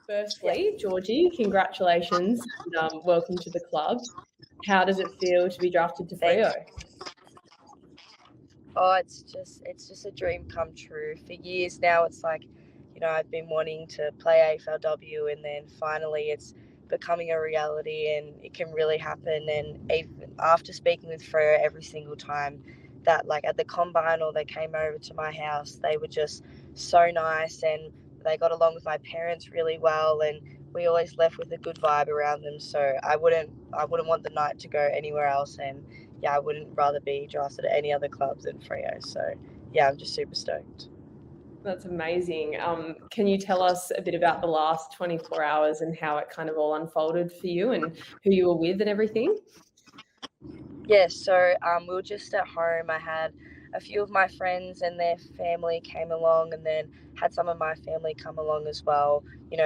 Firstly, Georgie, congratulations and welcome to the club. How does it feel to be drafted to Freo? Oh, it's just a dream come true. For years now, it's like, I've been wanting to play AFLW, and then finally it's becoming a reality, and it can really happen. And even after speaking with Freo every single time that, like, at the combine or they came over to my house, they were just so nice, and they got along with my parents really well, and we always left with a good vibe around them. So I wouldn't want the night to go anywhere else, and yeah, I wouldn't rather be drafted at any other clubs than Freo. So yeah, I'm just super stoked. That's amazing. Can you tell us a bit about the last 24 hours and how it kind of all unfolded for you and who you were with and everything? Yeah, so we were just at home. I had a few of my friends and their family came along, and then had some of my family come along as well.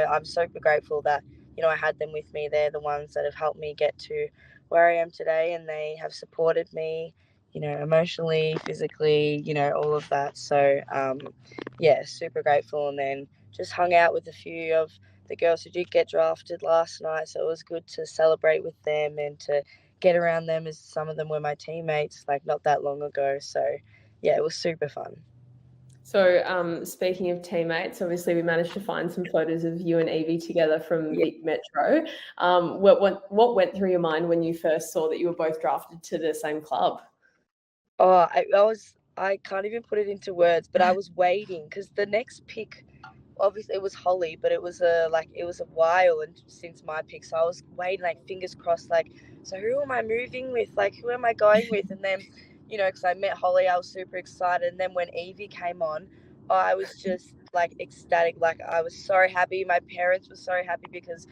I'm super grateful that, I had them with me. They're the ones that have helped me get to where I am today, and they have supported me, emotionally, physically, all of that. So, yeah, super grateful. And then just hung out with a few of the girls who did get drafted last night. So it was good to celebrate with them and to get around them, as some of them were my teammates, like, not that long ago. So yeah, it was super fun. So speaking of teammates, obviously we managed to find some photos of you and Evie together from Vic Metro. What went through your mind when you first saw that you were both drafted to the same club? Oh, I can't even put it into words, but I was waiting because the next pick, obviously it was Holly, but it was a while and since my pick, so I was waiting, like, fingers crossed, like, so who am I moving with? Like, who am I going with? And then, because I met Holly, I was super excited, and then when Evie came on, I was just like ecstatic. Like, I was so happy. My parents were so happy because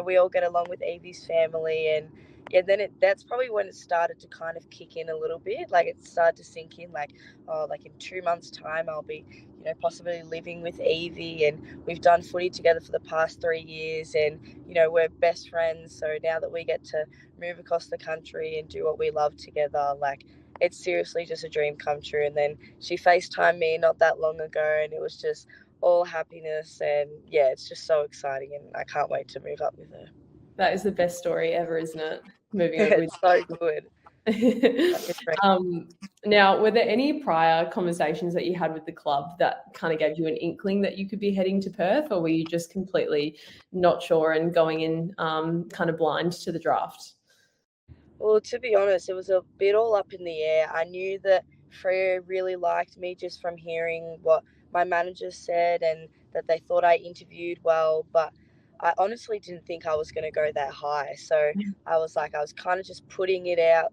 we all get along with Evie's family, and yeah, then that's probably when it started to kind of kick in a little bit. Like, it started to sink in, like, oh, like in 2 months' time, I'll be, possibly living with Evie, and we've done footy together for the past 3 years, and, we're best friends. So now that we get to move across the country and do what we love together, like, it's seriously just a dream come true. And then she FaceTimed me not that long ago, and it was just all happiness. And yeah, it's just so exciting, and I can't wait to move up with her. That is the best story ever, isn't it? Moving over with It's so good. Now, were there any prior conversations that you had with the club that kind of gave you an inkling that you could be heading to Perth, or were you just completely not sure and going in kind of blind to the draft? Well, to be honest, it was a bit all up in the air. I knew that Freo really liked me just from hearing what my manager said, and that they thought I interviewed well, but I honestly didn't think I was going to go that high. So I was kind of just putting it out,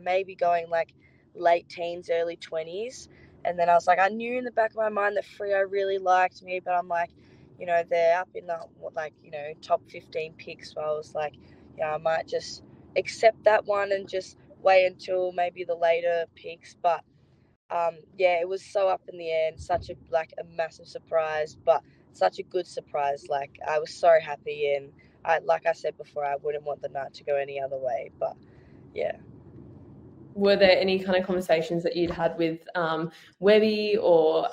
maybe going like late teens, early 20s. And then I was like, I knew in the back of my mind that Freo really liked me, but I'm like, they're up in the, like, top 15 picks. So I was like, yeah, I might just accept that one and just wait until maybe the later picks. But yeah, it was so up in the air, and such a massive surprise, but such a good surprise. Like, I was so happy, and like I said before, I wouldn't want the night to go any other way. But yeah. Were there any kind of conversations that you'd had with Webby or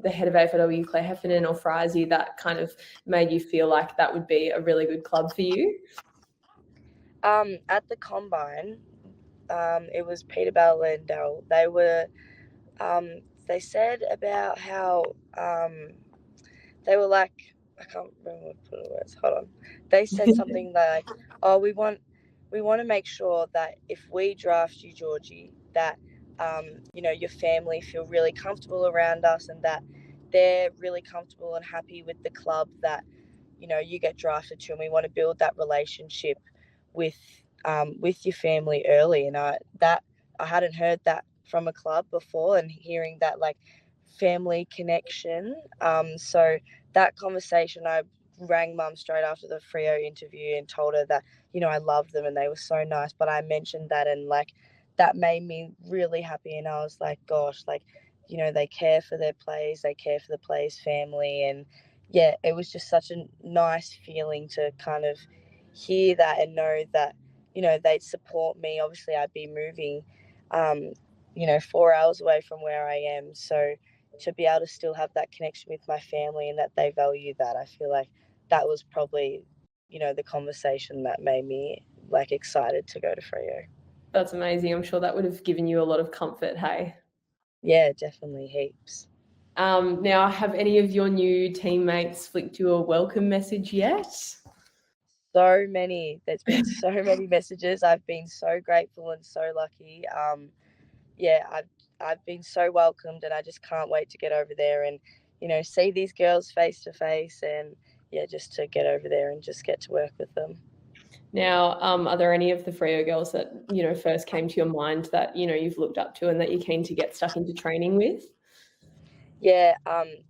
the head of AFLW, Claire Heffernan, or Frizy, that kind of made you feel like that would be a really good club for you? At the combine, it was Peter Bell and Daryl. They said about how they were like, I can't remember what to put in words. Hold on. They said something like, "Oh, we want to make sure that if we draft you, Georgie, that your family feel really comfortable around us, and that they're really comfortable and happy with the club that you get drafted to, and we want to build that relationship with your family early." And I hadn't heard that from a club before, and hearing that, like, family connection. So that conversation, I rang mum straight after the Freo interview and told her that I love them and they were so nice. But I mentioned that, and like, that made me really happy. And I was like, gosh, like, they care for their players, they care for the players' family. And yeah, it was just such a nice feeling to kind of hear that and know that they'd support me. Obviously, I'd be moving 4 hours away from where I am, so to be able to still have that connection with my family and that they value that, I feel like that was probably, the conversation that made me like excited to go to Freo. That's amazing. I'm sure that would have given you a lot of comfort, hey? Yeah, definitely heaps. Now, have any of your new teammates flicked you a welcome message yet? So many. There's been so many messages. I've been so grateful and so lucky. Yeah, I've been so welcomed, and I just can't wait to get over there and see these girls face to face, and yeah, just to get over there and just get to work with them. Now, are there any of the Freo girls that first came to your mind that you've looked up to and that you're keen to get stuck into training with? Yeah,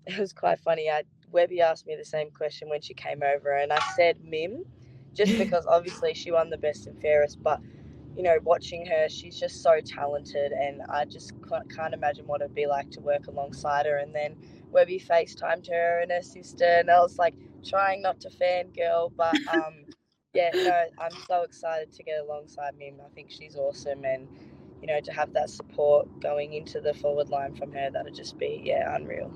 it was quite funny. Webby asked me the same question when she came over, and I said Mim, just because obviously she won the best and fairest. But watching her, she's just so talented, and I just can't imagine what it'd be like to work alongside her. And then Webby FaceTimed her and her sister, and I was like trying not to fangirl, but yeah, no, I'm so excited to get alongside Mim. I think she's awesome, and to have that support going into the forward line from her, that'd just be unreal.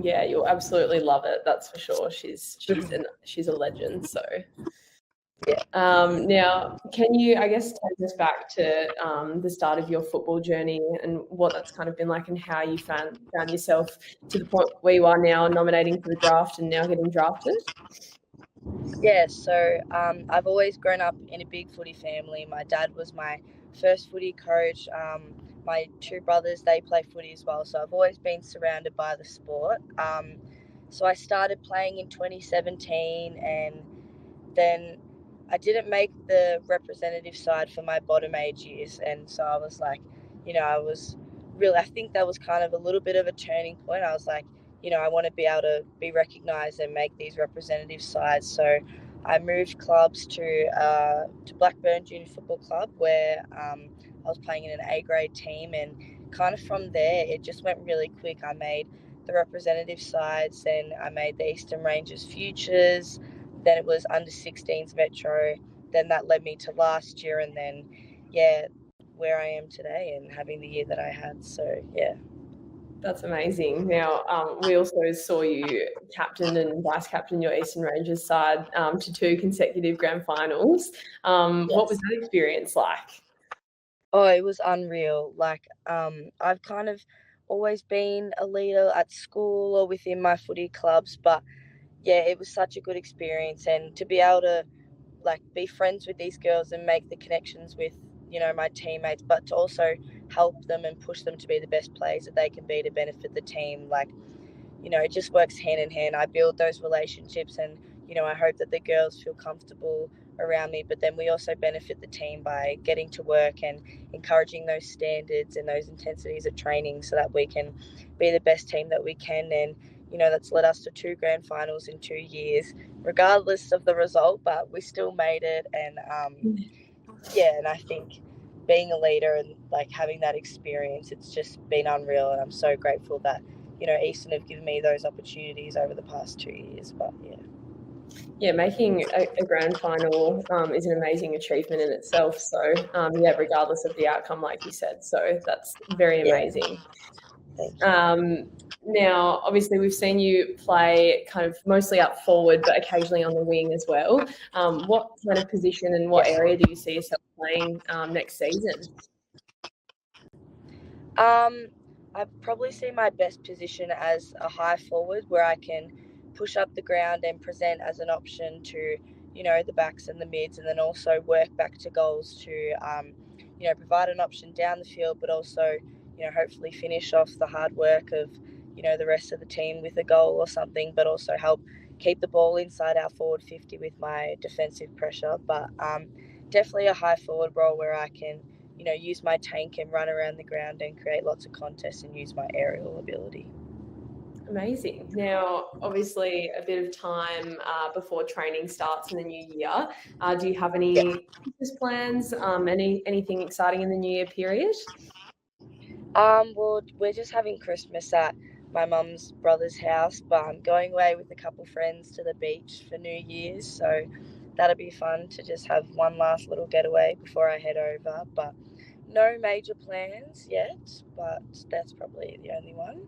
Yeah, you'll absolutely love it. That's for sure. She's a legend. So, yeah. Now, can you, I guess, take us back to the start of your football journey and what that's kind of been like, and how you found yourself to the point where you are now, nominating for the draft and now getting drafted? Yeah, so I've always grown up in a big footy family. My dad was my first footy coach. My two brothers, they play footy as well. So I've always been surrounded by the sport. So I started playing in 2017, and then I didn't make the representative side for my bottom age years. And so I was like, I think that was kind of a little bit of a turning point. I was like, I want to be able to be recognised and make these representative sides. So I moved clubs to Blackburn Junior Football Club, where I was playing in an A grade team, and kind of from there it just went really quick. I made the representative sides, and I made the Eastern Rangers Futures, then it was under 16s Metro, then that led me to last year, and then where I am today and having the year that I had. So yeah. That's amazing. Now, we also saw you captain and vice captain your Eastern Rangers side to 2 consecutive grand finals. What was that experience like? Oh, it was unreal. Like, I've kind of always been a leader at school or within my footy clubs, but yeah, it was such a good experience, and to be able to like be friends with these girls and make the connections with my teammates, but to also help them and push them to be the best players that they can be to benefit the team. Like, it just works hand in hand. I build those relationships, and I hope that the girls feel comfortable around me, but then we also benefit the team by getting to work and encouraging those standards and those intensities of training so that we can be the best team that we can. And that's led us to 2 grand finals in 2 years, regardless of the result, but we still made it. And and I think being a leader and like having that experience, it's just been unreal, and I'm so grateful that Eastern have given me those opportunities over the past 2 years. But Yeah, making a grand final is an amazing achievement in itself. So, regardless of the outcome, like you said. So that's very amazing. Thank you. Now, obviously, we've seen you play kind of mostly up forward, but occasionally on the wing as well. What kind of position and what area do you see yourself playing next season? I probably see my best position as a high forward, where I can push up the ground and present as an option to the backs and the mids, and then also work back to goals to provide an option down the field, but also hopefully finish off the hard work of the rest of the team with a goal or something, but also help keep the ball inside our forward 50 with my defensive pressure. But definitely a high forward role where I can use my tank and run around the ground and create lots of contests and use my aerial ability. Amazing. Now, obviously, a bit of time before training starts in the new year. Do you have any Christmas plans? Anything exciting in the new year period? Well, we're just having Christmas at my mum's brother's house, but I'm going away with a couple friends to the beach for New Year's, so that'll be fun to just have one last little getaway before I head over. But no major plans yet, but that's probably the only one.